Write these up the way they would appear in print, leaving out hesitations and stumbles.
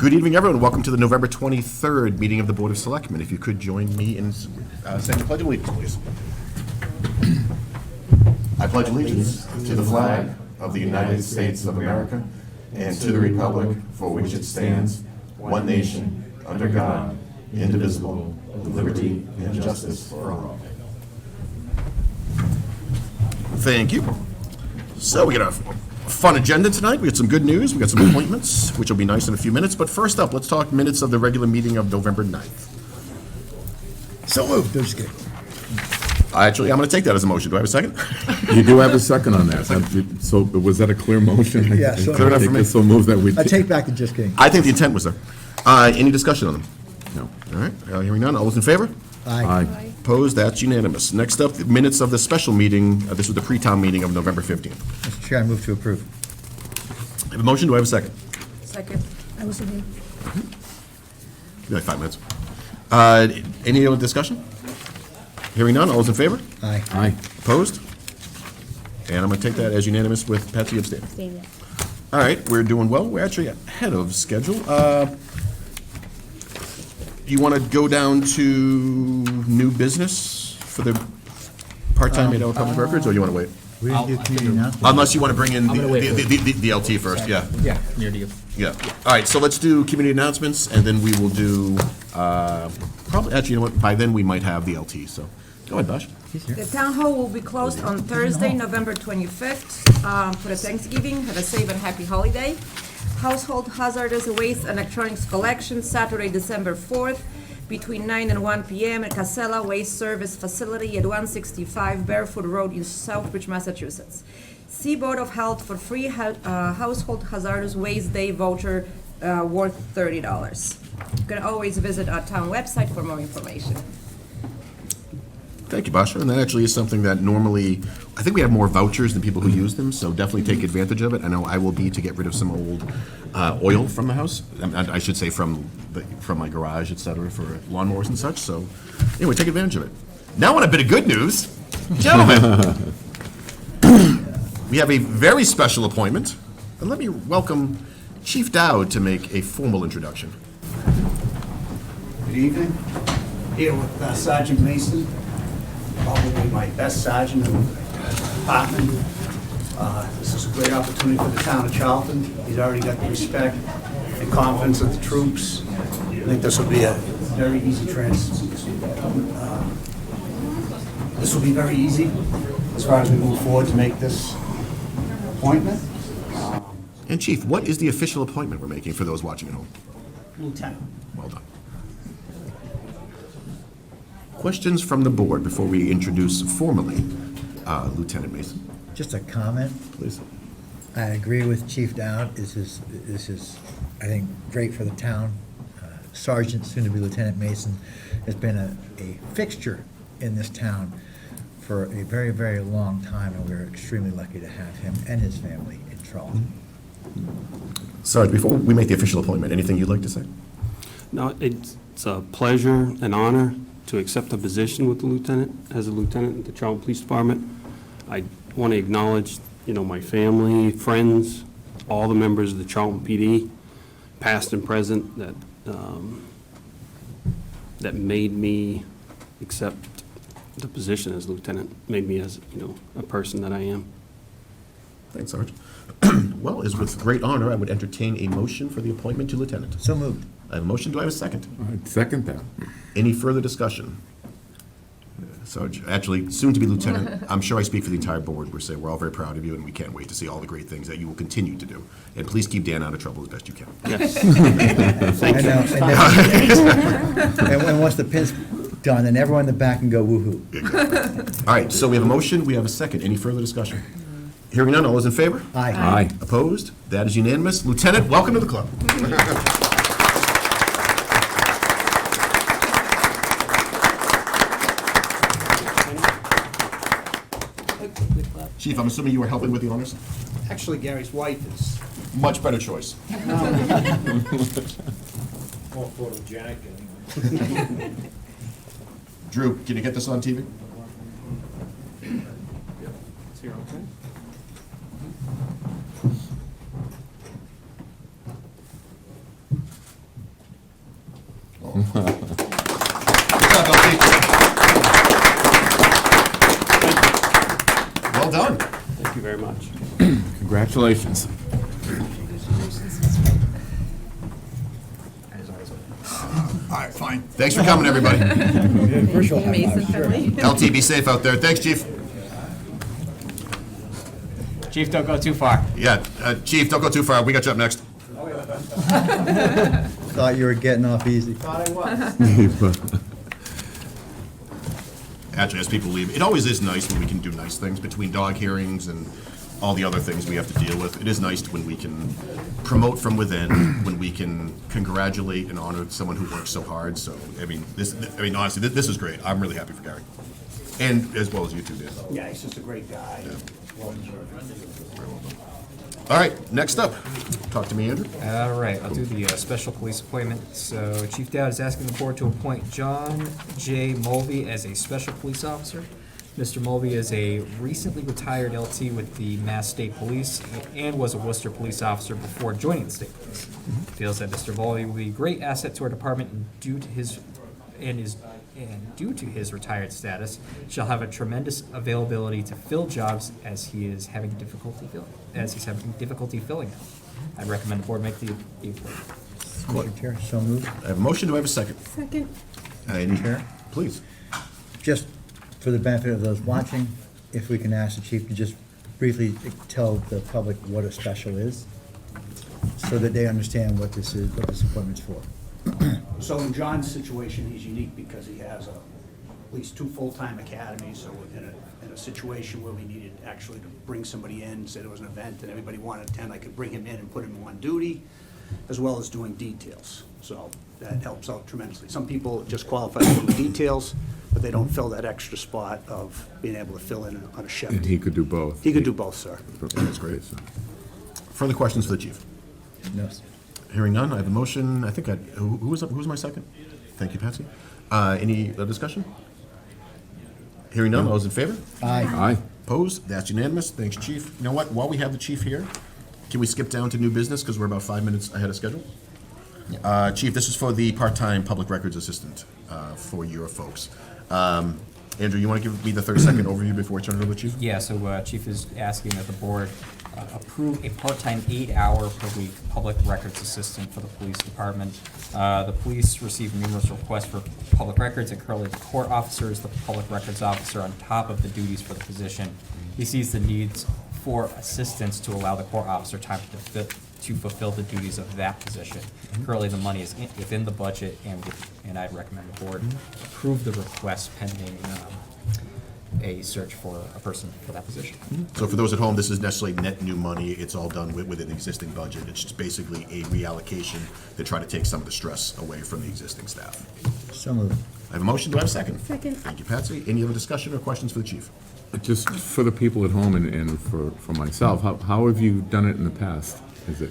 Good evening, everyone. Welcome to the November 23rd meeting of the Board of Selectmen. If you could join me in saying the Pledge of Allegiance, please. I pledge allegiance to the flag of the United States of America and to the republic for which it stands, one nation, under God, indivisible, with liberty and justice for all. Thank you. So we got a fun agenda tonight. We got some good news. We got some appointments, which will be nice in a few minutes. But first up, let's talk minutes of the regular meeting of November 9th. So moved. Just kidding. Actually, I'm going to take that as a motion. Do I have a second? You do have a second on that. So was that a clear motion? Yeah, so- Clear enough for me. So move that we. I take back the just kidding. I think the intent was there. Any discussion on them? No. All right, hearing none. All those in favor? Aye. Opposed? That's unanimous. Next up, the minutes of the special meeting. This was the pre-town meeting of November 15th. Mr. Chair, I move to approve. I have a motion. Do I have a second? Second. I was in here. Be like 5 minutes. Any other discussion? Hearing none. All those in favor? Aye. Aye. Opposed? And I'm going to take that as unanimous with Patsy abstaining. Staying there. All right, we're doing well. We're actually ahead of schedule. You want to go down to new business for the part-time 8-hour public records, or you want to wait? We didn't do community announcements. Unless you want to bring in gonna wait for the LT first, yeah. Yeah, near to you. Yeah. All right, so let's do community announcements, and then we will do, probably, actually, you know what, by then we might have the LT, so, go ahead, Bosh. The town hall will be closed on Thursday, November 25th, for the Thanksgiving. Have a safe and happy holiday. Household hazardous waste and electronics collection, Saturday, December 4th, between 9 and 1 p.m. at Casella Waste Service Facility at 165 Barefoot Road in Southbridge, Massachusetts. See Board of Health for free household hazardous waste day voucher worth $30. You can always visit our town website for more information. Thank you, Basha. And that actually is something that normally, I think we have more vouchers than people who use them, so definitely take advantage of it. I know I will be to get rid of some old oil from the house. I should say from my garage, et cetera, for lawnmowers and such. So anyway, take advantage of it. Now on a bit of good news, gentlemen. We have a very special appointment. And let me welcome Chief Dowd to make a formal introduction. Good evening. Here with Sergeant Mason, probably my best sergeant in the department. This is a great opportunity for the town of Charlton. He's already got the respect and confidence of the troops. I think this will be a very easy this will be very easy as far as we move forward to make this appointment. And Chief, what is the official appointment we're making for those watching at home? Lieutenant. Well done. Questions from the board before we introduce formally Lieutenant Mason? Just a comment. Please. I agree with Chief Dowd. This is, I think, great for the town. Sergeant, soon to be Lieutenant Mason, has been a fixture in this town for a very, very long time, and we're extremely lucky to have him and his family in Charlton. Sarge, before we make the official appointment, anything you'd like to say? No, it's a pleasure and honor to accept a position with the lieutenant, as a lieutenant in the Charlton Police Department. I want to acknowledge, my family, friends, all the members of the Charlton PD, past and present, that made me accept the position as lieutenant, made me as, a person that I am. Thanks, Sarge. Well, as with great honor, I would entertain a motion for the appointment to lieutenant. So moved. I have a motion. Do I have a second? I'd second that. Any further discussion? Sarge, actually, soon to be lieutenant, I'm sure I speak for the entire board. We're all very proud of you, and we can't wait to see all the great things that you will continue to do. And please keep Dan out of trouble as best you can. Yes. I know. And once the pin's done, then everyone in the back can go woo-hoo. All right, so we have a motion. We have a second. Any further discussion? Hearing none. All those in favor? Aye. Aye. Opposed? That is unanimous. Lieutenant, welcome to the club. Chief, I'm assuming you were helping with the honors? Actually, Gary's wife is Much better choice. More photogenic anyway. Drew, can you get this on TV? It's here, okay? well done. Thank you very much. Congratulations. All right, fine. Thanks for coming, everybody. Virtual high Mason five, sure. family. LT, be safe out there. Thanks, Chief. Chief, don't go too far. Yeah, Chief, don't go too far. We got you up next. Thought you were getting off easy. Actually, as people leave, it always is nice when we can do nice things between dog hearings and all the other things we have to deal with. It is nice when we can promote from within, when we can congratulate and honor someone who works so hard. So, honestly, this is great. I'm really happy for Gary. And as well as you two did. Yeah, he's just a great guy. All right, next up. Talk to me, Andrew. All right, I'll do the special police appointment. So Chief Dowd is asking the board to appoint John J. Mulvey as a special police officer. Mr. Mulvey is a recently retired LT with the Mass State Police and was a Worcester police officer before joining the state police. Feels that Mr. Mulvey will be a great asset to our department and due to his retired status, shall have a tremendous availability to fill jobs as he's having difficulty filling them. I recommend the board make the appointment. Mr. Chair, so moved. I have a motion. Do I have a second? Second. Chair? Please. Just for the benefit of those watching, if we can ask the chief to just briefly tell the public what a special is, so that they understand what this is, what this appointment's for. So in John's situation, he's unique because he has at least 2 full-time academies, so in a situation where we needed actually to bring somebody in, say there was an event and everybody wanted to attend, I could bring him in and put him on duty, as well as doing details. So that helps out tremendously. Some people just qualify for the details, but they don't fill that extra spot of being able to fill in on a shift. And he could do both. He could do both, sir. That's great. Further questions for the chief? No, sir. Hearing none, I have a motion. I think who was up? Who was my second? Thank you, Patsy. Any discussion? Hearing none, all those in favor? Aye. Aye. Opposed? That's unanimous. Thanks, chief. You know what? While we have the chief here, can we skip down to new business because we're about 5 minutes ahead of schedule? Chief, this is for the part-time public records assistant for your folks. Andrew, you want to give me the 30-second overview before I turn it over to Chief? Yeah, so Chief is asking that the board approve a part-time 8-hour-per-week public records assistant for the police department. The police receive numerous requests for public records, and currently the court officer is the public records officer on top of the duties for the position. He sees the needs for assistance to allow the court officer time to fulfill the duties of that position. Currently, the money is within the budget, and I recommend the board approve the request pending a search for a person for that position. So for those at home, this is necessarily net new money. It's all done within the existing budget. It's just basically a reallocation to try to take some of the stress away from the existing staff. So moved. I have a motion. Do I have a second? Second. Thank you, Patsy. Any other discussion or questions for the chief? Just for the people at home and for myself, how have you done it in the past? Is it,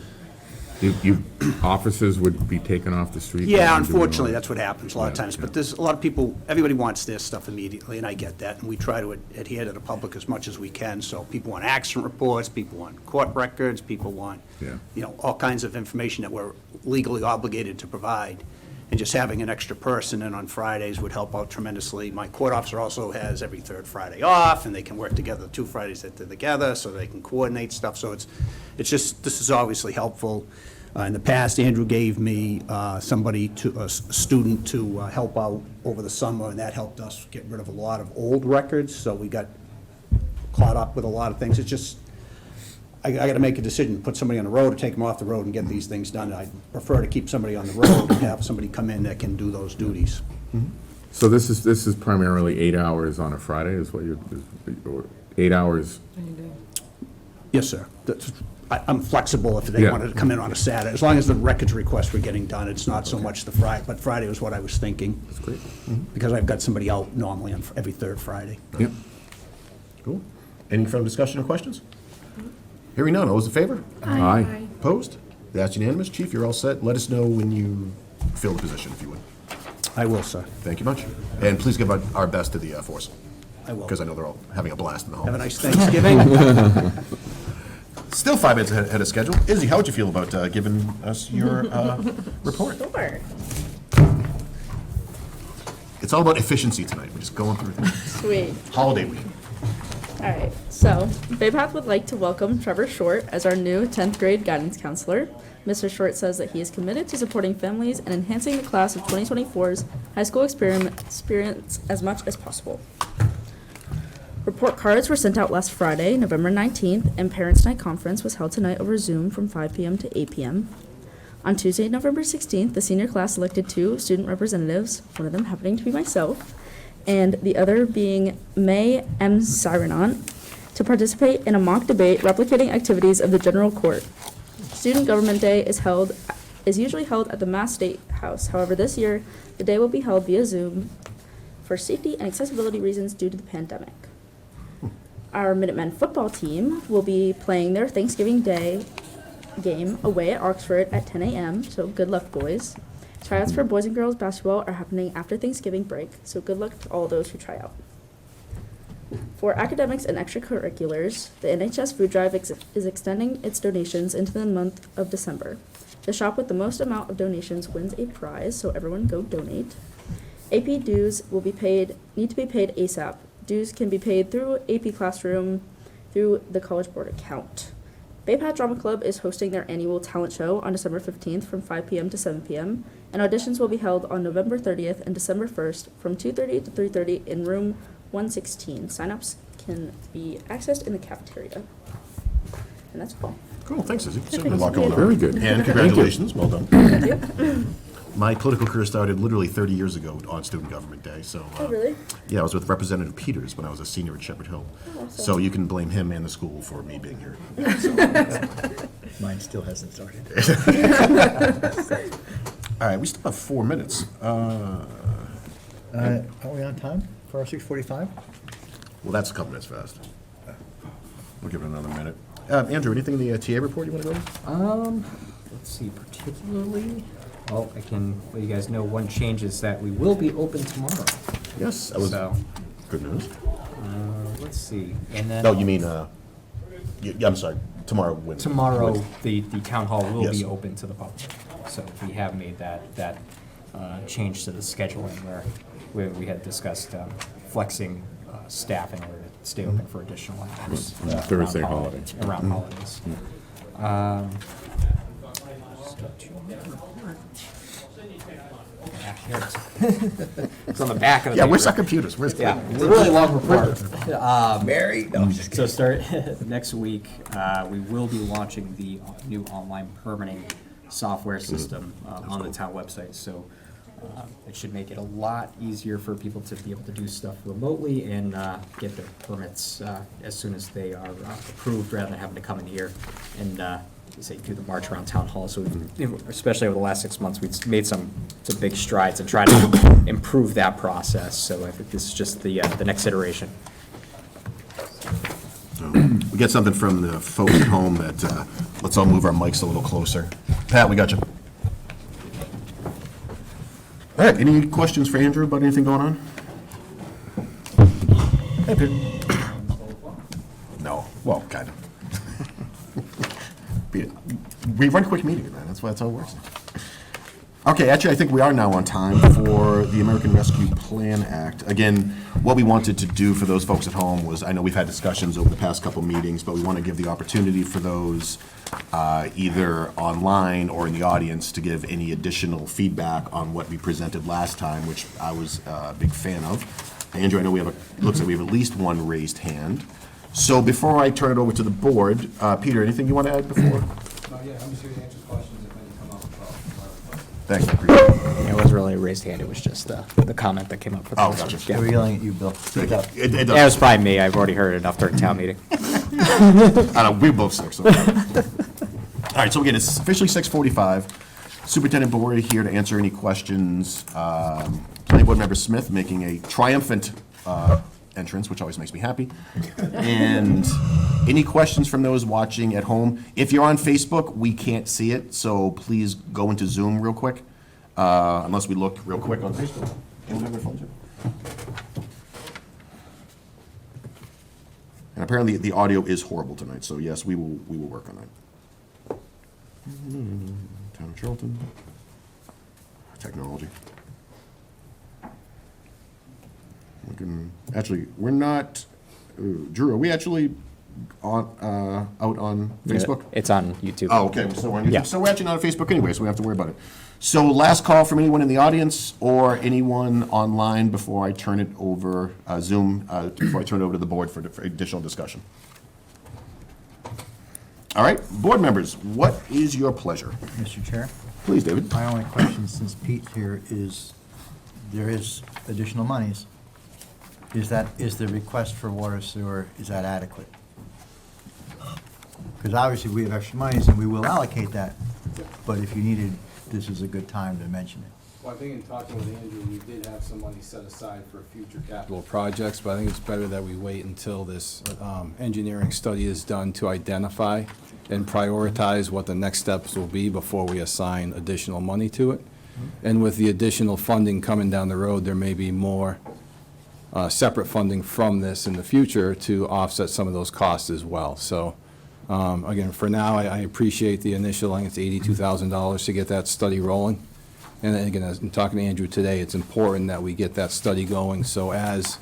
you officers would be taken off the street? Yeah, and doing unfortunately, all- that's what happens a lot of Yeah, times, yeah. but there's a lot of people, everybody wants their stuff immediately, and I get that, and we try to adhere to the public as much as we can, so people want accident reports, people want court records, people want, Yeah. all kinds of information that we're legally obligated to provide, and just having an extra person in on Fridays would help out tremendously. My court officer also has every third Friday off, and they can work together the 2 Fridays that they're together, so they can coordinate stuff, so it's just, this is obviously helpful. In the past, Andrew gave me a student to help out over the summer, and that helped us get rid of a lot of old records, so we got caught up with a lot of things. It's just, I got to make a decision, put somebody on the road or take them off the road and get these things done. I prefer to keep somebody on the road and have somebody come in that can do those duties. So this is primarily 8 hours on a Friday is what or 8 hours? Yes, sir. I'm flexible if they Yeah. wanted to come in on a Saturday, as long as the records requests were getting done. It's not so much the Friday, but Friday was what I was thinking. That's great. Because I've got somebody out normally on every third Friday. Yep. Cool. Any further discussion or questions? Hearing none, all those in favor? Aye. Opposed? That's unanimous. Chief, you're all set. Let us know when you fill the position, if you would. I will, sir. Thank you much. And please give our best to the force, I will. because I know they're all having a blast in the hall. Have a nice Thanksgiving. Still 5 minutes ahead of schedule. Izzy, how would you feel about giving us your report? Sure. It's all about efficiency tonight. We're just going through Sweet. holiday week. All right, so Baypath would like to welcome Trevor Short as our new 10th grade guidance counselor. Mr. Short says that he is committed to supporting families and enhancing the class of 2024's high school experience as much as possible. Report cards were sent out last Friday, November 19th, and Parents' Night Conference was held tonight over Zoom from 5 p.m. to 8 p.m. On Tuesday, November 16th, the senior class elected 2 student representatives, one of them happening to be myself, and the other being May M. Sirenon, to participate in a mock debate replicating activities of the General Court. Student Government Day is usually held at the Mass State House. However, this year, the day will be held via Zoom for safety and accessibility reasons due to the pandemic. Our Minutemen football team will be playing their Thanksgiving Day game away at Oxford at 10 a.m., so good luck, boys. Tryouts for boys and girls basketball are happening after Thanksgiving break, so good luck to all those who try out. For academics and extracurriculars, the NHS Food Drive is extending its donations into the month of December. The shop with the most amount of donations wins a prize, so everyone go donate. AP dues need to be paid ASAP. Dues can be paid through AP Classroom through the College Board account. Baypath Drama Club is hosting their annual talent show on December 15th from 5 p.m. to 7 p.m., and auditions will be held on November 30th and December 1st from 2:30 to 3:30 in room 116. Sign-ups can be accessed in the cafeteria. And that's all. Cool, thanks, Susie. Certainly a lot going on. Very good. And congratulations, well done. My political career started literally 30 years ago on Student Government Day, so. Oh, really? Yeah, I was with Representative Peters when I was a senior at Shepherd Hill. Oh, awesome. So you can blame him and the school for me being here. Mine still hasn't started. All right, we still have 4 minutes. Are we on time for our 6:45? Well, that's a couple minutes fast. We'll give it another minute. Andrew, anything in the TA report you want to go over? Let's see, particularly, well, I can let you guys know one change is that we will be open tomorrow. Yes, that was So, good news. let's see, and then. No, you mean, yeah, I'm sorry, tomorrow when? Tomorrow, the town hall will Yes. be open to the public. So we have made that change to the scheduling where we had discussed flexing staff in order to stay open for additional hours. On the around Thursday holiday. Around holidays. Yeah, here it is. It's on the back of the Yeah, paper. where's our computers? Where's? Yeah, it's a really long report. Mary? No, I'm just So kidding. start next week, we will be launching the new online permitting software system on the town website. So it should make it a lot easier for people to be able to do stuff remotely and get their permits as soon as they are approved, rather than having to come in here and say do the march around town hall. So especially over the last 6 months, we've made some big strides in trying to improve that process. So I think this is just the next iteration. We get something from the folks at home that, let's all move our mics a little closer. Pat, we got you. All right, any questions for Andrew about anything going on? Hey, Pete. No, well, kind of. We run quick meetings, man, that's how it works. Okay, actually, I think we are now on time for the American Rescue Plan Act. Again, what we wanted to do for those folks at home was, I know we've had discussions over the past couple meetings, but we want to give the opportunity for those either online or in the audience to give any additional feedback on what we presented last time, which I was a big fan of. Andrew, I know looks like we have at least one raised hand. So before I turn it over to the board, Peter, anything you want to add before? Yeah, I'm just here to answer questions if any come up. Thanks, I appreciate it. It wasn't really a raised hand, it was just the comment that came up for the Oh, first gotcha. one. They Yeah. were yelling at you, Bill. Speak up. It Yeah, it does. was probably me, I've already heard it enough during town meeting. I know, we're both sick, so. All right, so again, it's officially 6:45. Superintendent Bory here to answer any questions. Planning Board Member Smith making a triumphant entrance, which always makes me happy. And any questions from those watching at home? If you're on Facebook, we can't see it, so please go into Zoom real quick, unless we look real quick on Facebook. Anyone have their phones here? And apparently, the audio is horrible tonight, so yes, we will work on that. Town of Charlton. Technology. Actually, we're not Drew, are we actually on, out on Facebook? It's on YouTube. Oh, okay, so we're on YouTube. Yeah. So we're actually not on Facebook anyway, so we don't have to worry about it. So last call from anyone in the audience or anyone online before I turn it over, Zoom, before I turn it over to the board for additional discussion. All right, board members, what is your pleasure? Mr. Chair, Please, David. my only question, since Pete's here, is there is additional monies. Is the request for water sewer, is that adequate? Because obviously we have extra monies and we will allocate that, but if you needed, this is a good time to mention it. Well, I think in talking with Andrew, we did have some money set aside for future capital projects, but I think it's better that we wait until this engineering study is done to identify and prioritize what the next steps will be before we assign additional money to it. And with the additional funding coming down the road, there may be more separate funding from this in the future to offset some of those costs as well. So, again, for now, I appreciate the initial, I think it's $82,000 to get that study rolling. And then again, as I'm talking to Andrew today, it's important that we get that study going, so as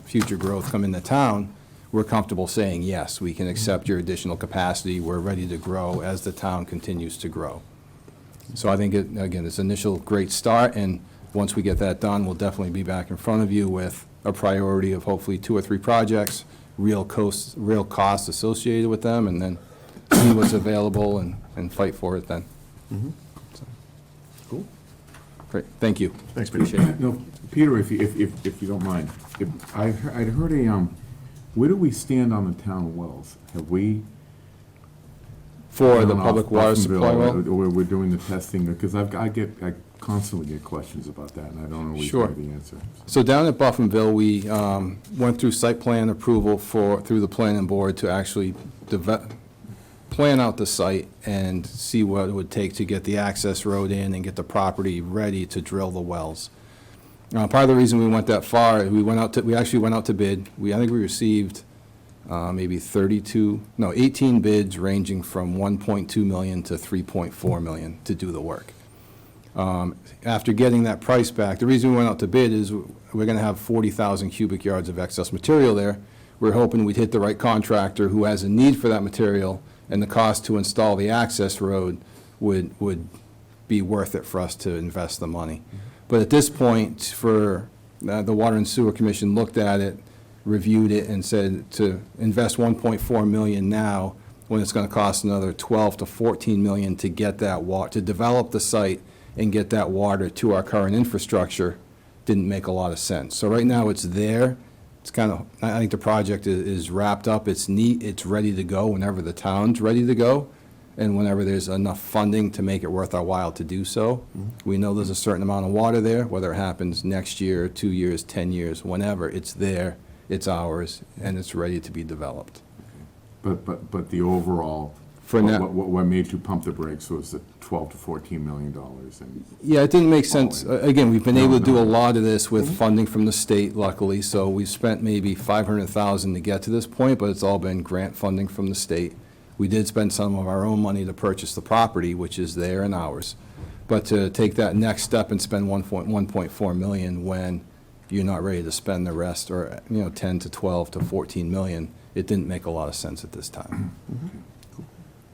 future growth come into town, we're comfortable saying, yes, we can accept your additional capacity, we're ready to grow as the town continues to grow. So I think, again, it's initial great start, and once we get that done, we'll definitely be back in front of you with a priority of hopefully 2 or 3 projects, real costs associated with them, and then see what's available and fight for it then. So, Cool. great, thank you. Thanks, Peter. Appreciate it. No, Peter, if you don't mind, I'd heard where do we stand on the town wells? Have we? For the gone off public water Buffonville, supply well? Or we're doing the testing, because I constantly get questions about that, and I don't always Sure. know the answer. So down at Buffonville, we went through site plan approval through the planning board to actually plan out the site and see what it would take to get the access road in and get the property ready to drill the wells. Part of the reason we went that far, we actually went out to bid. I think we received maybe 18 bids ranging from 1.2 million to 3.4 million to do the work. After getting that price back, the reason we went out to bid is we're going to have 40,000 cubic yards of excess material there. We're hoping we'd hit the right contractor who has a need for that material, and the cost to install the access road would be worth it for us to invest the money. But at this point, the Water and Sewer Commission looked at it, reviewed it, and said to invest 1.4 million now, when it's going to cost another 12 to 14 million to get that to develop the site and get that water to our current infrastructure, didn't make a lot of sense. So right now, it's there. It's I think the project is wrapped up. It's neat. It's ready to go whenever the town's ready to go, and whenever there's enough funding to make it worth our while to do so. We know there's a certain amount of water there, whether it happens next year, 2 years, 10 years, whenever, it's there, it's ours, and it's ready to be developed. But the overall, For now- what made you pump the brakes was the 12 to 14 million dollars. Yeah, it didn't make sense. Again, we've been able to do a No. lot of this with funding from the state, luckily, so we've spent maybe 500,000 to get to this point, but it's all been grant funding from the state. We did spend some of our own money to purchase the property, which is there and ours. But to take that next step and spend 1.4 million when you're not ready to spend the rest, or 10 to 12 to 14 million, it didn't make a lot of sense at this time.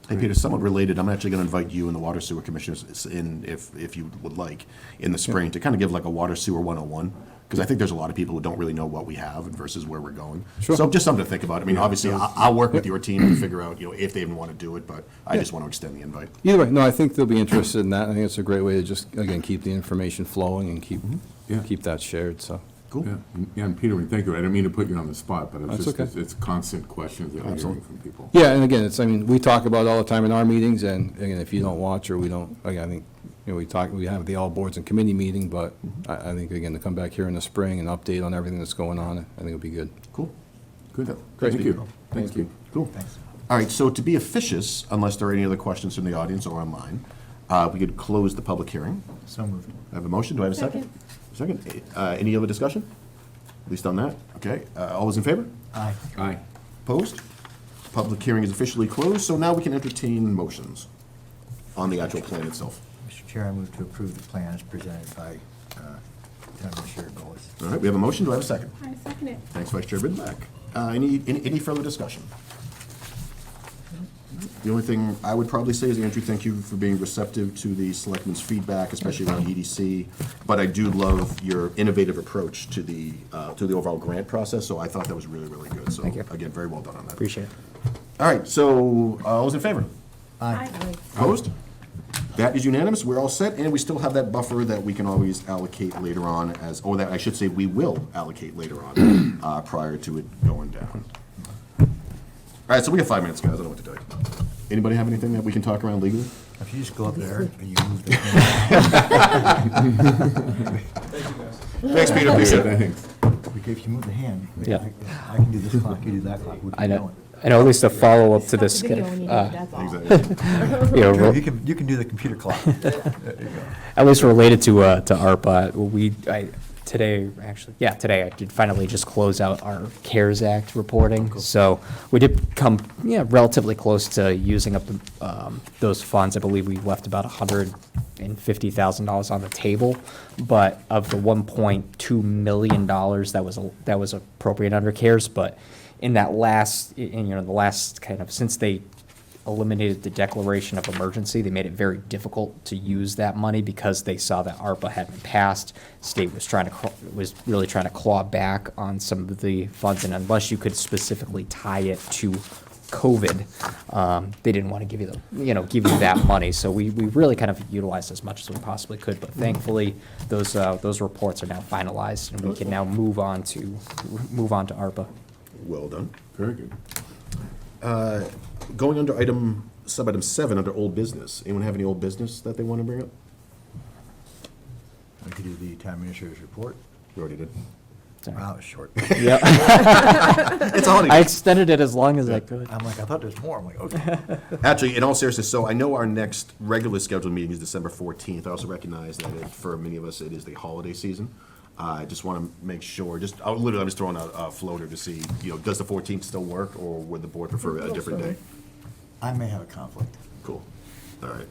Hey, Peter, somewhat related, I'm actually going to invite you and the Water Sewer Commissioners in, if you would like, in the spring, to kind of give like a Water Sewer 101, because I think there's a lot of people who don't really know what we have versus where we're going. Sure. So just something to think about. I mean, obviously, I'll work with your team to figure out, if they even want to do it, but I just want to extend the invite. Either way, no, I think they'll be interested in that. I think it's a great way to just, again, keep the information flowing and Yeah. keep that shared, so. Cool. Yeah, and Peter, thank you. I don't mean to put you on the spot, but That's okay. it's constant questions that I'm hearing from people. Yeah, and again, we talk about it all the time in our meetings, and again, if you don't watch or we don't, again, I think, we have the all boards and committee meeting, but I think, again, to come back here in the spring and update on everything that's going on, I think it'll be good. Cool. Good. Great, Thank you. Thank you. Cool. Thanks. All right, so to be officious, unless there are any other questions from the audience or online, we could close the public hearing. So moved. I have a motion. Do I have a second? Second. Any other discussion? At least on that? Okay. All those in favor? Aye. Aye. Opposed? Public hearing is officially closed, so now we can entertain motions on the actual plan itself. Mr. Chair, I move to approve the plan as presented by Town Administrator Golis. All right, we have a motion. Do I have a second? I second it. Thanks, Vice Chair Bidlack. Any further discussion? The only thing I would probably say is, Andrew, thank you for being receptive to the selectmen's feedback, especially around EDC. But I do love your innovative approach to the overall grant process, so I thought that was really, really good. So, Thank you. again, very well done on that. Appreciate it. All right, so, all those in favor? Aye. Opposed? That is unanimous, we're all set, and we still have that buffer that we can always allocate later on as, or that I should say, we will allocate later on, prior to it going down. All right, so we have 5 minutes, guys, I don't know what to tell you. Anybody have anything that we can talk around legally? If you just go up there and you move the hand, Thanks, Peter, appreciate it. Thanks. if you move the hand, Yeah. I can do this clock, you do that clock. we'll keep I know, going. I know at least a follow-up to this, Video when you need it, that's all. Exactly. you know, You can do the computer clock. There you go. at least related to ARPA, today I did finally just close out our CARES Act reporting. So we did come, relatively close to using up those funds. I believe we left about $150,000 on the table, but of the $1.2 million that was appropriate under CARES, but in that last, the last kind of, since they eliminated the declaration of emergency, they made it very difficult to use that money because they saw that ARPA hadn't passed. State was really trying to claw back on some of the funds, and unless you could specifically tie it to COVID, they didn't want to give you that money. So we really kind of utilized as much as we possibly could, but thankfully those reports are now finalized, and we can now move on to ARPA. Well done. Very good. Going under sub-item 7, under old business. Anyone have any old business that they want to bring up? I could do the town administrator's report. We already did. Wow, it's short. Yeah, It's a holiday. I extended it as long as I could. I'm like, I thought there's more. I'm like, okay. Actually, in all seriousness, so I know our next regular scheduled meeting is December 14th. I also recognize that for many of us, it is the holiday season. I just want to make sure, I'm just throwing out a floater to see, does the 14th still work, or would the board prefer a different day? I may have a conflict, Cool. All right.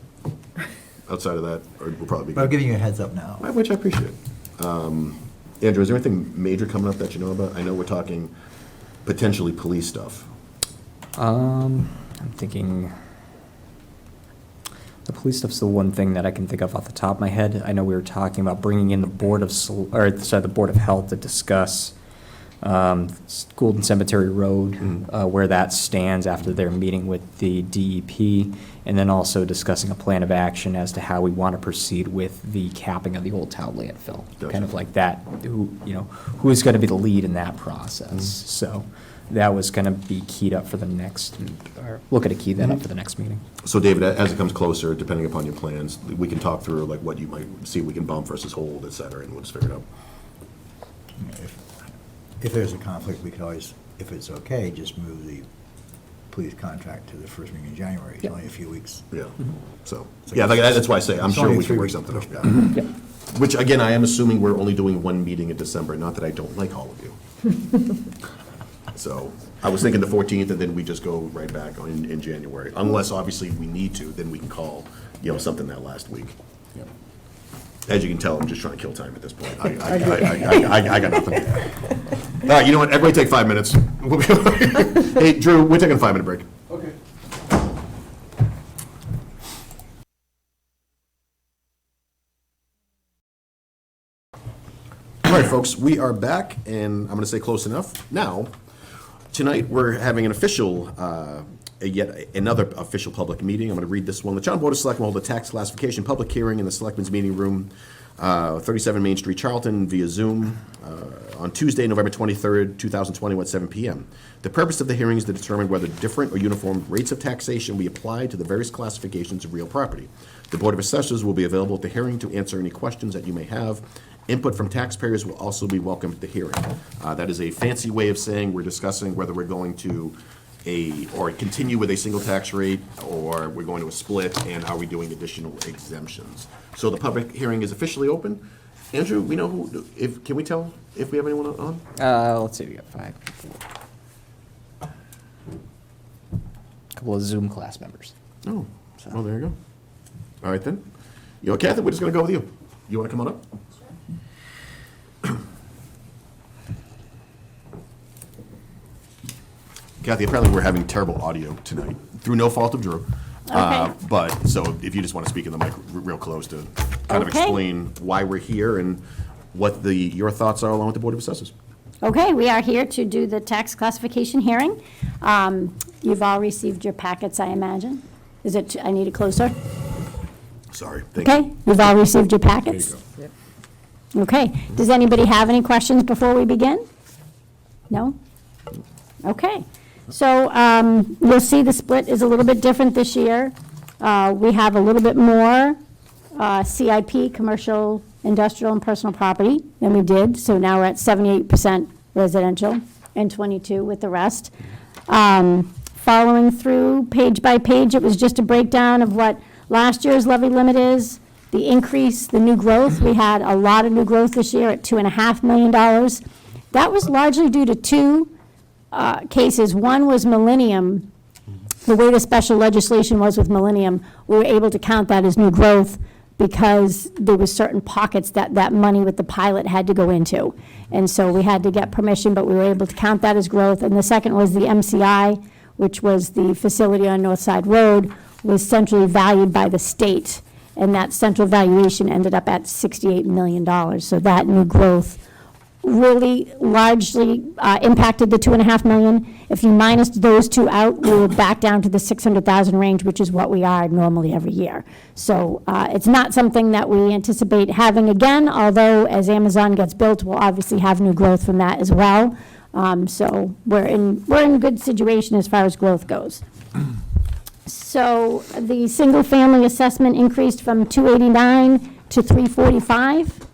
Outside of that, or we'll probably be but I'm good. giving you a heads up now. Which I appreciate. Andrew, is there anything major coming up that you know about? I know we're talking potentially police stuff. I'm thinking, the police stuff's the one thing that I can think of off the top of my head. I know we were talking about bringing in the Board of Health to discuss Goulden Cemetery Road, where that stands after their meeting with the DEP, and then also discussing a plan of action as to how we want to proceed with the capping of the Old Town landfill. Gotcha. Kind of like that, who is going to be the lead in that process. So that was going to be keyed up for the next, or looking to key that up for the next meeting. So David, as it comes closer, depending upon your plans, we can talk through like what you might see we can bump versus hold, et cetera, and we'll just figure it out. If there's a conflict, we could always, if it's okay, just move the police contract to the first meeting in January. It's Yep. only a few weeks. Yeah, so, yeah, that's why I say, I'm It's sure only we can 3 work weeks something out. pushback. Yeah. Which, again, I am assuming we're only doing one meeting in December, not that I don't like all of you. So, I was thinking the 14th, and then we just go right back in January. Unless, obviously, we need to, then we can call, something that last week. As you can tell, I'm just trying to kill time at this point. I got nothing. All right, you know what, everybody take 5 minutes. Hey, Drew, we're taking a 5-minute break. Okay. All right, folks, we are back, and I'm going to say close enough. Now, tonight, we're having an official, yet another official public meeting. I'm going to read this one. The Town Board of Selectmen will hold a tax classification public hearing in the Selectmen's Meeting Room, 37 Main Street, Charlton, via Zoom, on Tuesday, November 23rd, 2020, at 7 p.m. The purpose of the hearing is to determine whether different or uniform rates of taxation will be applied to the various classifications of real property. The Board of Assessors will be available at the hearing to answer any questions that you may have. Input from taxpayers will also be welcome at the hearing. That is a fancy way of saying we're discussing whether we're going to continue with a single tax rate, or we're going to a split, and are we doing additional exemptions? So the public hearing is officially open. Andrew, can we tell if we have anyone on? Let's see, we got 5 people. Couple of Zoom class members. Oh, well, there you go. All right, then. Kathy, we're just going to go with you. You want to come on up? Kathy, apparently we're having terrible audio tonight, through no fault of Drew. Okay. But, so if you just want to speak in the mic real close to kind of Okay. explain why we're here and what your thoughts are along with the Board of Assessors. Okay, we are here to do the tax classification hearing. You've all received your packets, I imagine. Is it, I need it closer? Sorry, thank you. Okay, you've all received your packets? Okay, does anybody have any questions before we begin? No? Okay, so you'll see the split is a little bit different this year. We have a little bit more CIP, commercial, industrial, and personal property than we did. So now we're at 78% residential and 22 with the rest. Following through page by page, it was just a breakdown of what last year's levy limit is, the increase, the new growth. We had a lot of new growth this year at $2.5 million. That was largely due to two cases. One was Millennium. The way the special legislation was with Millennium, we were able to count that as new growth because there was certain pockets that money with the pilot had to go into. And so we had to get permission, but we were able to count that as growth. And the second was the MCI, which was the facility on North Side Road, was centrally valued by the state. And that central valuation ended up at $68 million. So that new growth really largely impacted the $2.5 million. If you minused those two out, we were back down to the 600,000 range, which is what we are normally every year. So it's not something that we anticipate having again, although as Amazon gets built, we'll obviously have new growth from that as well. So we're in a good situation as far as growth goes. So the single-family assessment increased from 289 to 345.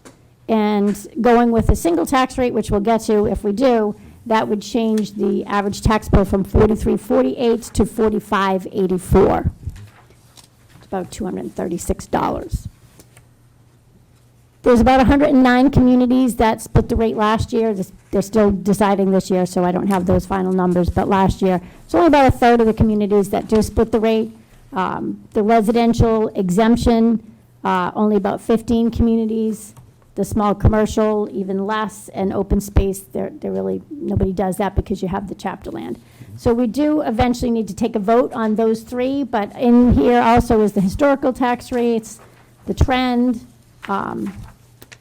And going with a single tax rate, which we'll get to if we do, that would change the average tax bill from $43.48 to $45.84. It's about $236. There's about 109 communities that split the rate last year. They're still deciding this year, so I don't have those final numbers. But last year, it's only about a third of the communities that do split the rate. The residential exemption, only about 15 communities. The small commercial, even less, and open space, they're really, nobody does that because you have the chapter land. So we do eventually need to take a vote on those three, but in here also is the historical tax rates, the trend,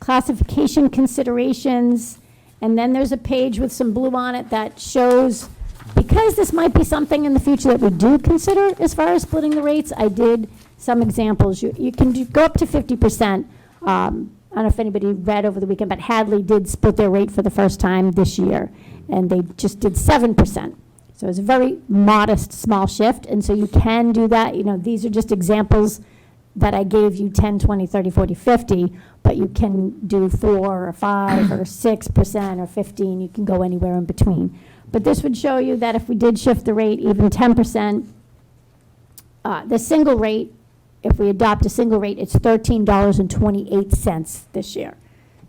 classification considerations, and then there's a page with some blue on it that shows, because this might be something in the future that we do consider as far as splitting the rates, I did some examples. You can go up to 50%. I don't know if anybody read over the weekend, but Hadley did split their rate for the first time this year, and they just did 7%. So it's a very modest, small shift, and so you can do that. You know, these are just examples that I gave you 10, 20, 30, 40, 50, but you can do 4 or 5 or 6% or 15. You can go anywhere in between. But this would show you that if we did shift the rate even 10%, the single rate, if we adopt a single rate, it's $13.28 this year.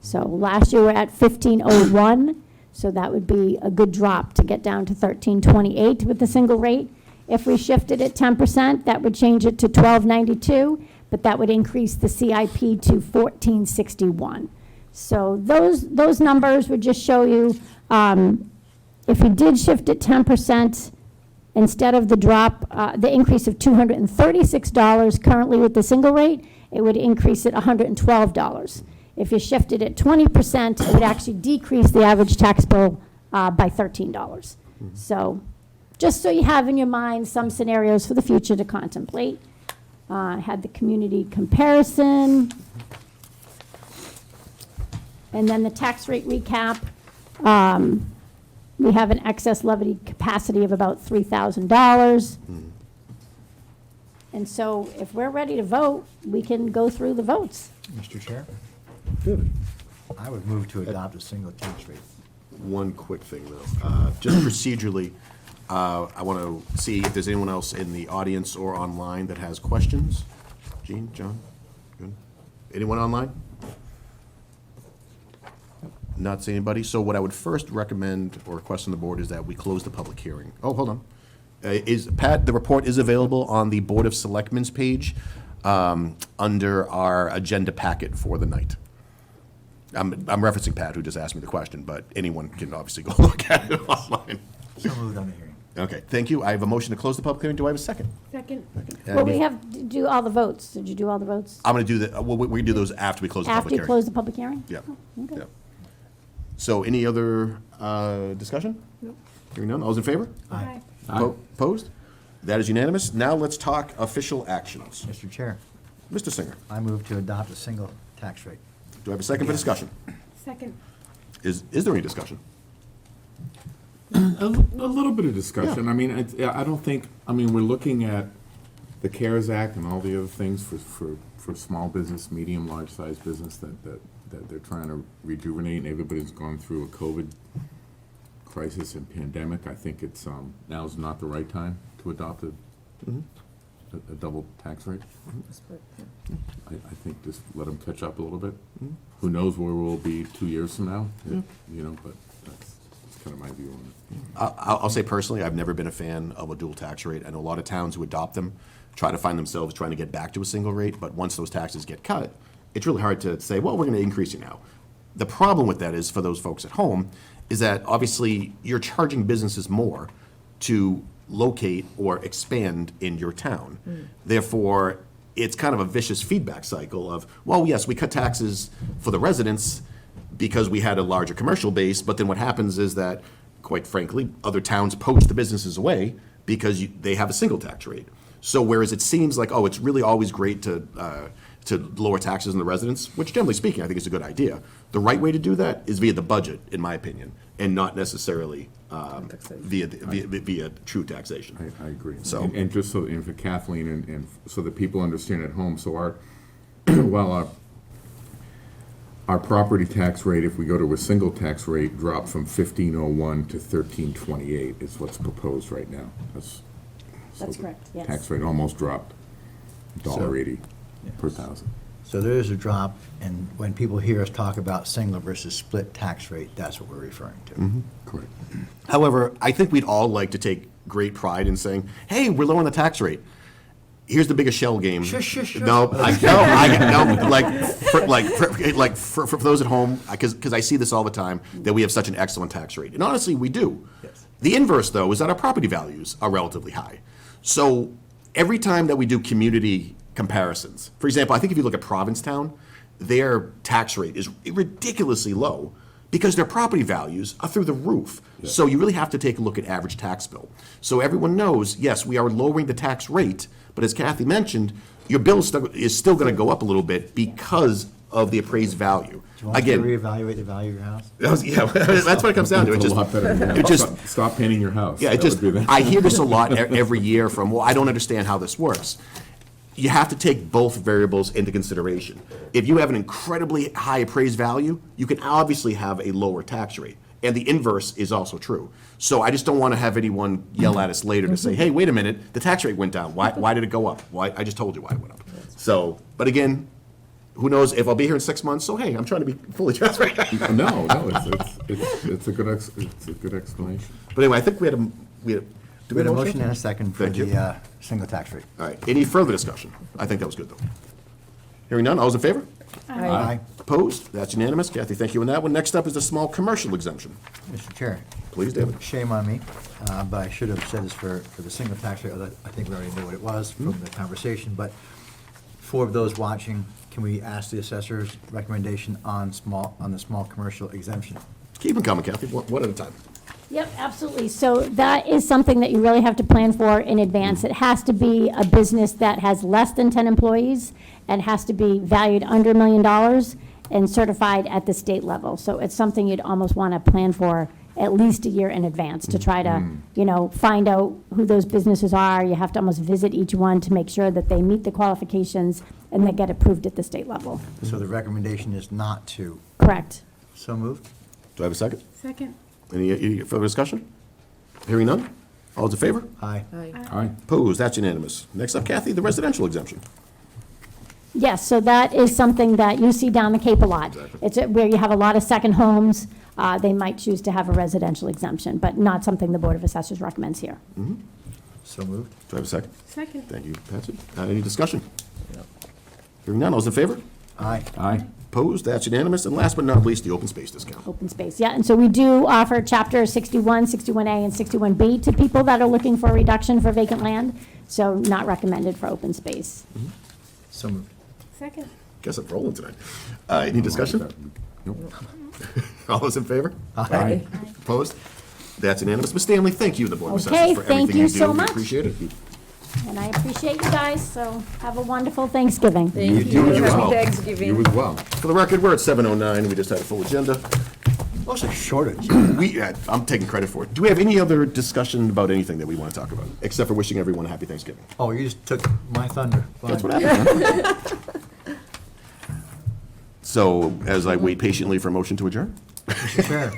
So last year we're at $15.01, so that would be a good drop to get down to $13.28 with the single rate. If we shifted it 10%, that would change it to $12.92, but that would increase the CIP to $14.61. So those numbers would just show you, if you did shift it 10%, instead of the drop, the increase of $236 currently with the single rate, it would increase it $112. If you shifted it 20%, it would actually decrease the average tax bill by $13. So just so you have in your mind some scenarios for the future to contemplate. I had the community comparison. And then the tax rate recap. We have an excess levy capacity of about $3,000. And so if we're ready to vote, we can go through the votes. Mr. Chair, I would move to adopt a single tax rate. One quick thing, though. Just procedurally, I want to see if there's anyone else in the audience or online that has questions. Jean, John, good? Anyone online? Not seeing anybody. So what I would first recommend or request on the board is that we close the public hearing. Oh, hold on. Pat, the report is available on the Board of Selectmen's page under our agenda packet for the night. I'm referencing Pat, who just asked me the question, but anyone can obviously go look at it online. So moved on the hearing. Okay, thank you. I have a motion to close the public hearing. Do I have a second? Second. Well, we have to do all the votes. Did you do all the votes? I'm going to do the, well, we can do those after we close the public After you hearing. close the public hearing? Yeah, Oh, okay. yeah. So any other discussion? Hearing none, all those in favor? Aye. Opposed? That is unanimous. Now let's talk official actions. Mr. Chair, Mr. Singer, I move to adopt a single tax rate. do I have a second for discussion? Second. Is there any discussion? A little bit of discussion. I mean, I don't think, I mean, we're looking at the CARES Act and all the other things for small business, medium, large-sized business that they're trying to rejuvenate, and everybody's gone through a COVID crisis and pandemic. I think it's, now's not the right time to adopt a double tax rate. I think just let them catch up a little bit. Who knows where we'll be 2 years from now, you know, but that's kind of my view on it. I'll say personally, I've never been a fan of a dual tax rate. I know a lot of towns who adopt them try to find themselves trying to get back to a single rate, but once those taxes get cut, it's really hard to say, well, we're going to increase you now. The problem with that is, for those folks at home, is that obviously you're charging businesses more to locate or expand in your town. Therefore, it's kind of a vicious feedback cycle of, well, yes, we cut taxes for the residents because we had a larger commercial base, but then what happens is that, quite frankly, other towns poach the businesses away because they have a single tax rate. So whereas it seems like, oh, it's really always great to lower taxes on the residents, which generally speaking, I think is a good idea. The right way to do that is via the budget, in my opinion, and not necessarily via true taxation. I agree. So- And just so, and for Kathleen, and so that people understand at home, so our, well, our property tax rate, if we go to a single tax rate, dropped from 1501 to 1328 is what's proposed right now. So That's the correct, yes. Tax rate almost dropped $1.80 per thousand. So there is a drop, and when people hear us talk about single versus split tax rate, that's what we're referring to. Correct. However, I think we'd all like to take great pride in saying, hey, we're lowering the tax rate. Here's the biggest shell game. Shush. No, for those at home, because I see this all the time, that we have such an excellent tax rate. And honestly, we do. Yes. The inverse, though, is that our property values are relatively high. So every time that we do community comparisons, for example, I think if you look at Provincetown, their tax rate is ridiculously low because their property values are through the roof. So you really have to take a look at average tax bill. So everyone knows, yes, we are lowering the tax rate, but as Kathy mentioned, your bill is still going to go up a little bit because of the appraised value. Do you want us to reevaluate the value of your house? Yeah, that's what it comes down to. It It's a just, lot better. it just, Stop painting your house. yeah, it That just, would be the- I hear this a lot every year from, well, I don't understand how this works. You have to take both variables into consideration. If you have an incredibly high appraised value, you can obviously have a lower tax rate. And the inverse is also true. So I just don't want to have anyone yell at us later to say, hey, wait a minute, the tax rate went down. Why did it go up? Why? I just told you why it went up. So, but again, who knows if I'll be here in 6 months, so hey, I'm trying to be fully transparent. No, it's a good explanation. But anyway, I think we had a, We had a motion and a second for Thank you. the single tax rate. All right, any further discussion? I think that was good, though. Hearing none, all those in favor? Aye. Opposed? That's unanimous. Kathy, thank you on that one. Next up is the small commercial exemption. Mr. Chair, Please, David. shame on me, but I should have said this for the single tax rate, although I think we already knew what it was from the conversation. But for those watching, can we ask the assessor's recommendation on the small commercial exemption? Keep them coming, Kathy, one at a time. Yep, absolutely. So that is something that you really have to plan for in advance. It has to be a business that has less than 10 employees and has to be valued under $1 million and certified at the state level. So it's something you'd almost want to plan for at least a year in advance to try to, find out who those businesses are. You have to almost visit each one to make sure that they meet the qualifications and they get approved at the state level. So the recommendation is not to. Correct. So moved? Do I have a second? Second. Any further discussion? Hearing none? All those in favor? Aye. All right. Opposed? That's unanimous. Next up, Kathy, the residential exemption. Yes, so that is something that you see down the Cape a lot. It's where you have a lot of second homes. They might choose to have a residential exemption, but not something the Board of Assessors recommends here. So moved? Do I have a second? Second. Thank you, Patsy. Any discussion? Hearing none, all those in favor? Aye. Aye. Opposed? That's unanimous. And last but not least, the open space discount. Open space, yeah, and so we do offer Chapter 61, 61A, and 61B to people that are looking for a reduction for vacant land, so not recommended for open space. So moved. Second. Guess I'm rolling tonight. Any discussion? Nope. All those in favor? Aye. Opposed? That's unanimous. Ms. Stanley, thank you, the Board of Okay, Assessors, for thank everything you you do. so We much. appreciate it. And I appreciate you guys, so have a wonderful Thanksgiving. Thank You you. as well. Happy Thanksgiving. You as well. For the record, we're at 7:09. We just had a full agenda. Also shortage. I'm taking credit for it. Do we have any other discussion about anything that we want to talk about, except for wishing everyone a happy Thanksgiving? Oh, you just took my thunder. That's Fine. what happened. Huh? So, as I wait patiently for a motion to adjourn? Mr. Chair.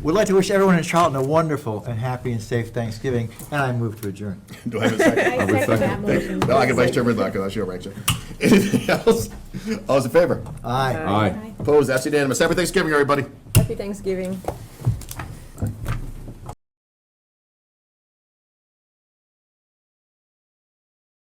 We'd like to wish everyone in Charlton a wonderful and happy and safe Thanksgiving, and I move to adjourn. Do I have a second? I'll second that motion. No, I can Vice Chairman Blacko, that's your right, Chair. Anything else? All those in favor? Aye. Aye. Opposed? That's unanimous. Happy Thanksgiving, everybody. Happy Thanksgiving.